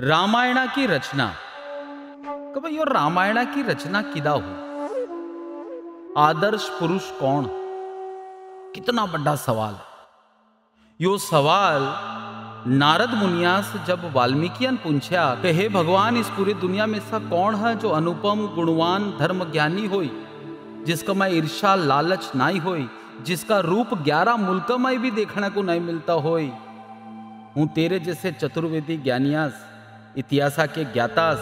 रामायणा की रचना कि भाई यो रामायणा की रचना किदा हुई, आदर्श पुरुष कौन, कितना बड़ा सवाल है। यो सवाल नारद मुनिया से जब वाल्मीकियन पूछा कि हे भगवान, इस पूरी दुनिया में ऐसा कौन है जो अनुपम गुणवान धर्म ज्ञानी होई, जिसका मैं ईर्षा लालच नहीं होई, जिसका रूप 11 मुल्क में भी देखने को नहीं मिलता होई। हूँ तेरे जैसे चतुर्वेदी ज्ञानियास, इतिहासा के ज्ञातास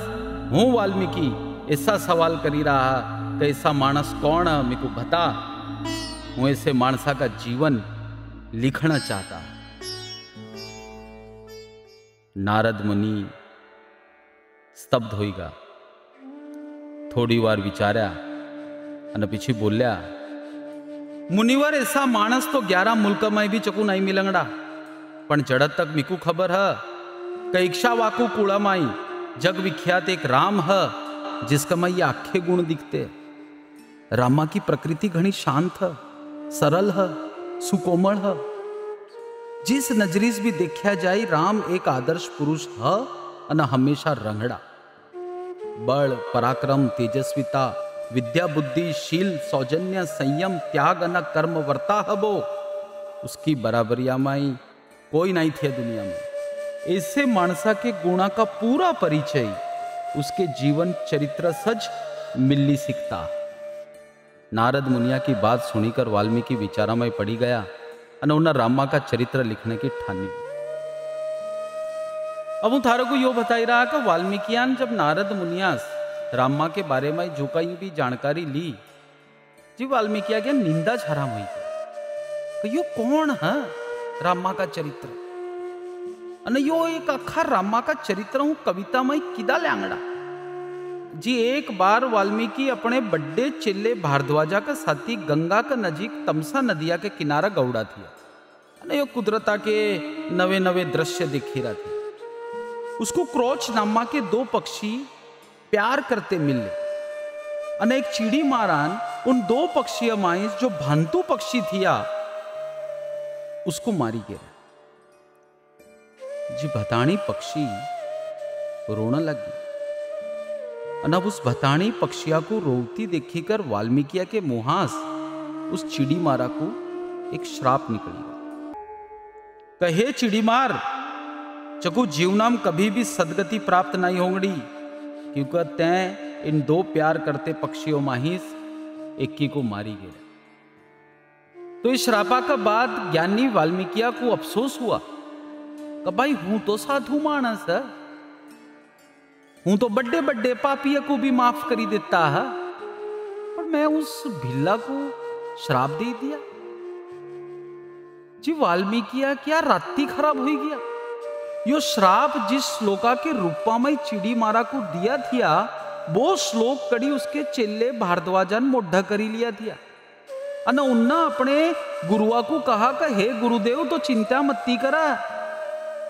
हूँ वाल्मीकि, ऐसा सवाल करी रहा कि ऐसा मानस कौन है, मेरे को बता। हूँ ऐसे मानसा का जीवन लिखना चाहता। नारद मुनि स्तब्ध होईगा, थोड़ी बार विचार्या અને પછી બોલ્યા, मुनिवर ऐसा मानस तो 11 मुल्क में भी चकू नहीं मिलंगड़ा, पण जड़त तक मिकू खबर है कि इक्ष्वाकु कुला माई जग विख्यात एक राम है, जिसका में ये आखे गुण दिखते। रामा की प्रकृति घनी शांत है, सरल है, सुकोमल है। जिस नजरीस भी देखा जाए राम एक आदर्श पुरुष है और हमेशा रंगड़ा। बल पराक्रम तेजस्विता विद्या बुद्धि शील सौजन्य संयम त्याग न कर्म वर्ता हबो, उसकी बराबरिया माई कोई नहीं थे दुनिया में। ऐसे मानसा के गुणा का पूरा परिचय उसके जीवन चरित्र सच मिलनी सीखता। नारद मुनिया की बात सुनीकर वाल्मीकि विचारा में पड़ी गया और उन्हें रामा का चरित्र लिखने की ठानी। अब हूँ थारे को यो बताई रहा कि वाल्मीकियान जब नारद मुनियास रामा के बारे में जो कहीं भी जानकारी ली, जी वाल्मीकिया के निंदा झराम हुई कि यो कौन है रामा का चरित्र, अने यो एक अखा रामा का चरित्र हूँ कविता में किदा लैंगड़ा। जी एक बार वाल्मीकि अपने बड़े चेले भारद्वाजा का साथी गंगा का नजीक तमसा नदिया के किनारा गौड़ा थी, अने यो कुदरता के नवे नवे दृश्य दिखी रहा थे। उसको क्रोच नामा के 2 पक्षी प्यार करते मिले, अने एक चिड़ी मारान उन 2 पक्षियों में जो भांतु पक्षी थिया उसको मारी गया। जी भताणी पक्षी रोना लगी, और अब उस भताणी पक्षिया को रोती देखकर वाल्मीकिया के मुहास उस चिड़ी मारा को एक श्राप निकली। कहे चिड़ी मार, चकू जीवनाम कभी भी सदगति प्राप्त नहीं होंगी, क्योंकि तैं इन 2 प्यार करते पक्षियों माहिस एक को मारी गया। तो इस श्रापा का बाद ज्ञानी वाल्मीकिया को अफसोस हुआ कि भाई हूं तो साधु मानस है, हूं तो बड़े बड़े पापिया को भी माफ करी देता है, पर मैं उस भिल्ला को श्राप दे दिया। जी वाल्मीकिया क्या रात्रि खराब हो गया। यो श्राप जिस श्लोका के रूपा में चिड़ी मारा को दिया थिया, वो श्लोक कड़ी उसके चेले भारद्वाजन मोढ़ा करी लिया थिया। अना उन्ना अपने गुरुआ को कहा कि हे गुरुदेव, तो चिंता मत्ती करा,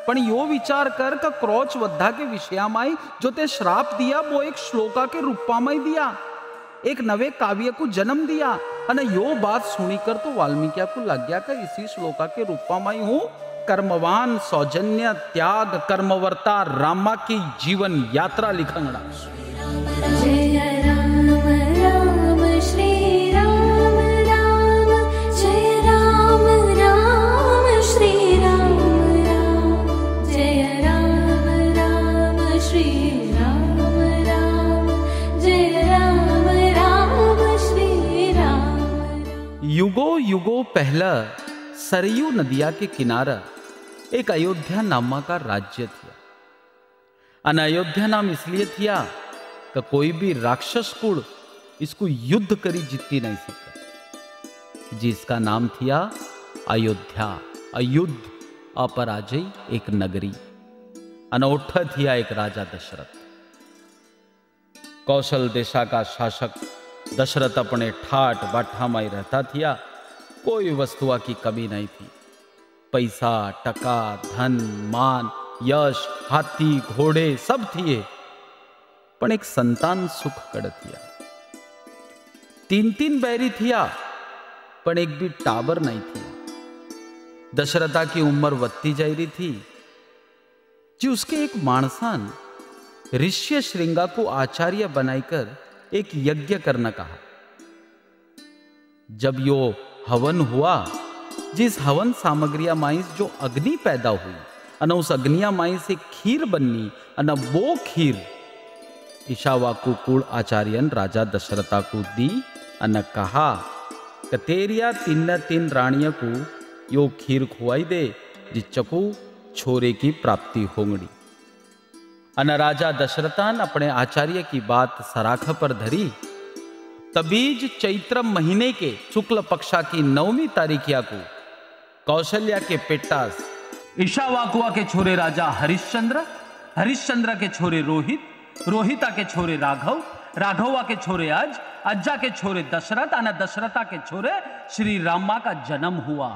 पण यो विचार कर का क्रोच वद्धा के विषया में जो ते श्राप दिया वो एक श्लोका के रूपा में दिया, एक नवे काव्य को जन्म दिया। अना यो बात सुनीकर तो वाल्मीकिया को लग गया कि इसी श्लोका के रूपा में हूं कर्मवान सौजन्य त्याग कर्मवर्ता रामा की जीवन यात्रा लिखंगड़ा। जय राम राम श्री राम राम, जय राम राम श्री राम राम, जय राम राम श्री राम राम, जय राम राम श्री राम। युगो युगो पहला सरयू नदिया के किनारा एक अयोध्या नामा का राज्य था। अन अयोध्या नाम इसलिए थिया कि कोई भी राक्षस कुल इसको युद्ध करी जीती नहीं सका। जिसका नाम थिया अयोध्या, अयुद्ध अपराजय एक नगरी। अनोठा थिया एक राजा दशरथ। कौशल देशा का शासक दशरथ अपने ठाठ बाठा में रहता थिया। कोई वस्तुआ की कमी नहीं थी। पैसा टका धन मान यश हाथी घोड़े सब थिए, पण एक संतान सुख कड़ थिया। 3 बैरी थिया, पण एक भी टाबर नहीं थिया। दशरथा की उम्र વધતી जा रही थी। जी उसके एक माणसान ऋष्य श्रृंगा को आचार्य बनाकर एक यज्ञ करना कहा। जब यो हवन हुआ, जिस हवन सामग्रिया माई जो अग्नि पैदा हुई अन उस अग्निया माई से खीर बननी अन वो खीर ईशावाकु कुल आचार्यन राजा दशरथा को दी अन कहा कि तेरिया तीन रानिया को यो खीर खुआई दे जिच्चको छोरे की प्राप्ति होंगड़ी। अन राजा दशरथन अपने आचार्य की बात सराख पर धरी। तबीज चैत्र महीने के शुक्ल पक्षा की 9वीं तारीखिया को कौशल्या के पेट्टास ईशावाकुआ के छोरे राजा हरिश्चंद्र, हरिश्चंद्र के छोरे रोहित, रोहिता के छोरे राघव, राघवा के छोरे अज्जा के छोरे दशरथ और दशरथा के छोरे श्री रामा का जन्म हुआ।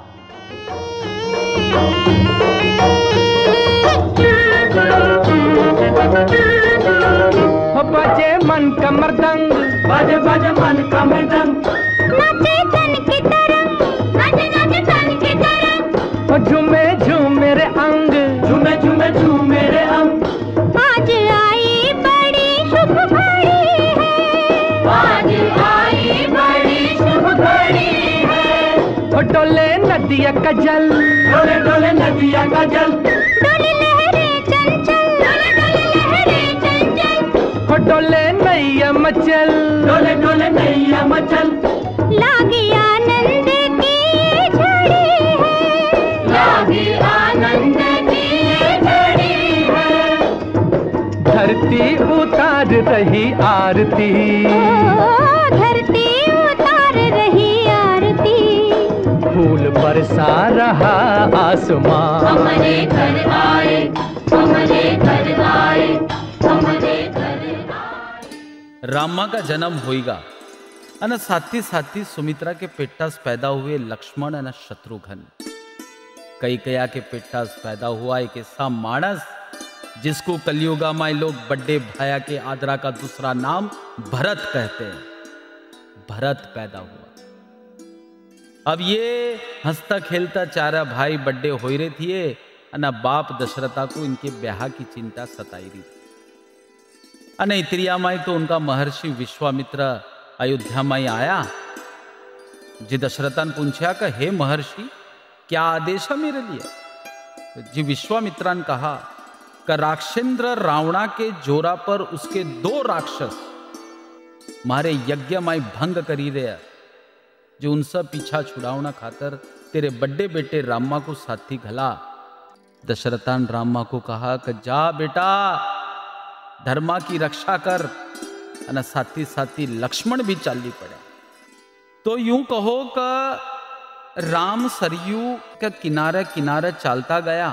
बजे मन का मृदंग, बजे बजे मन का मृदंग, नाचे तन की तरंग, नाचे नाचे तन की तरंग, झूमे झूमे रे अंग, झूमे झूमे झूमे रे अंग। आज आई बड़ी शुभ घड़ी है, आज आई बड़ी शुभ घड़ी है। डोले नदिया का जल, डोले डोले नदिया का जल, डोले लहरें चंचल, डोले डोले लहरें चंचल, डोले नैया मचल, डोले डोले नैया मचल। लागी आनंद की झड़ी है, लागी आनंद की झड़ी है। धरती उतार रही आरती, धरती उतार रही आरती, फूल बरसा रहा आसमां। हमारे घर आए, हमारे घर आए, हमारे घर आए। रामा का जन्म होएगा अन साथी साथी सुमित्रा के पेट्टास पैदा हुए लक्ष्मण अन शत्रुघ्न। कैकेयी के पेट्टास पैदा हुआ एक ऐसा मानस जिसको कलियुगा में लोग बड़े भाया के आदरा का दूसरा नाम भरत कहते हैं। भरत पैदा हुआ। अब ये हंसता खेलता चारा भाई बड़े हो रहे थे अन बाप दशरथा को इनके ब्याह की चिंता सताई रही थी। अन इतरिया माई तो उनका महर्षि विश्वामित्र अयोध्या माई आया। जी दशरथन पूछा कि हे महर्षि क्या आदेश है मेरे लिए। जी विश्वामित्रान कहा कि राक्षेंद्र रावणा के जोरा पर उसके 2 राक्षस मारे यज्ञ माई भंग करी रहे, जो उनसे पीछा छुड़ावना खातर तेरे बड़े बेटे रामा को साथी घला। दशरथन रामा को कहा कि जा बेटा धर्मा की रक्षा कर। अन साथी साथी लक्ष्मण भी चाली पड़े। तो यूं कहो कि राम सरयू के किनारे किनारे चालता गया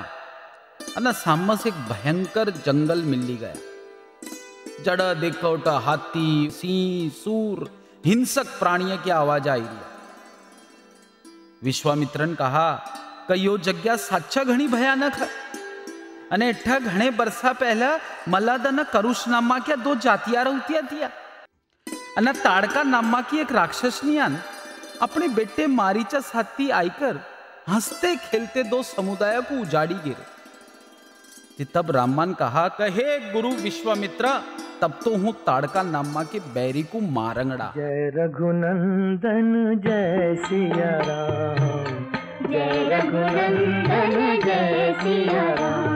अन सामने से एक भयंकर जंगल मिली गया। जड़ देखोटा हाथी, सिंह, सूर, हिंसक प्राणियों की आवाज आई रही। विश्वामित्रन कहा कि यो जग्या साचा घणी भयानक है अने एठा घणे बरसा पहला मलाद अन करुष नामा क्या 2 जातियां रहती थिया अन ताड़का नामा की एक राक्षसनियान अपने बेटे मारीचा साथी आईकर हंसते खेलते 2 समुदाय को उजाड़ी गिरे। तब रामान कहा कि हे गुरु विश्वामित्र तब तो हूं ताड़का नामा के बैरी को मारंगड़ा। जय रघुनंदन जय सिया राम, जय रघुनंदन जय सिया राम।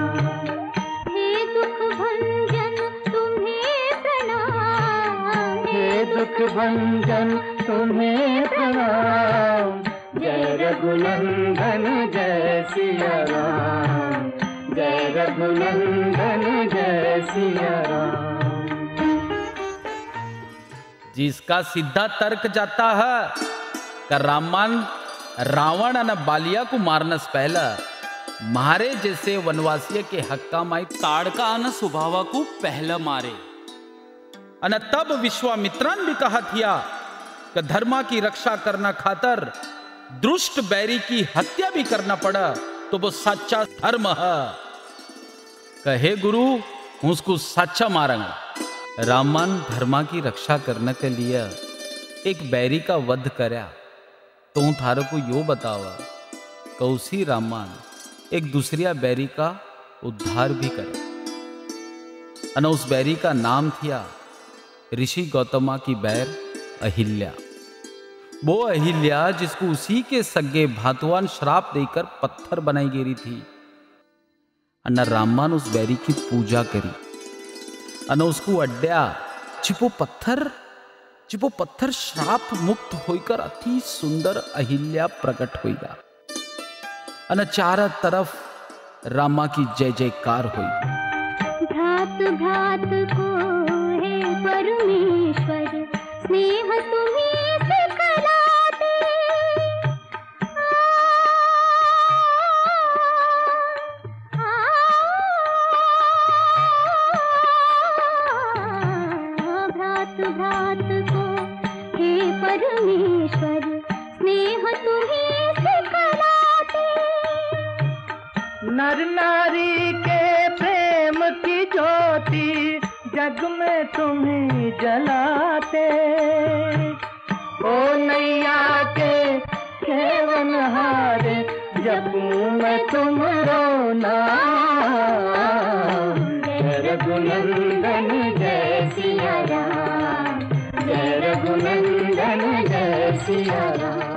हे दुख भंजन तुम्हें प्रणाम, हे दुख भंजन तुम्हें प्रणाम। जय रघुनंदन जय सिया राम, जय रघुनंदन जय सिया राम। जिसका सीधा तर्क जाता है कि रामान रावण अन बालिया को मारनस पहला मारे जैसे वनवासी के हक्का माई ताड़का अन सुभावा को पहला मारे। अन तब विश्वामित्रन भी कहा थिया कि धर्मा की रक्षा करना खातर दुष्ट बैरी की हत्या भी करना पड़ा तो वो सच्चा धर्म है। कहे गुरु उसको सच्चा मारेंगे। रामान धर्मा की रक्षा करने के लिए एक बैरी का वध करया तो हूँ थारे को यो बतावा कौसी रामान एक दूसरिया बैरी का उद्धार भी करे। अन उस बैरी का नाम थिया ऋषि गौतमा की बैर अहिल्या। वो अहिल्या जिसको उसी के सगे भातुआन श्राप देकर पत्थर बनाई गेरी थी। अन रामान उस बैरी की पूजा करी अन उसको अड्डया चिपो पत्थर श्राप मुक्त होकर अति सुंदर अहिल्या प्रकट होगा। अन चारों तरफ रामा की जय जयकार हुई। भ्रात भ्रात को है परमेश्वर, स्नेह तुम्हें सिखलाते। भ्रात भ्रात को है परमेश्वर, स्नेह तुम्हें सिखलाते। नर नारी के प्रेम की ज्योति जग में तुम्हें जलाते। ओ नैया के खेवनहार जपूं मैं तुमरो नाम। जय रघुनंदन जय सिया राम, जय रघुनंदन जय सिया राम।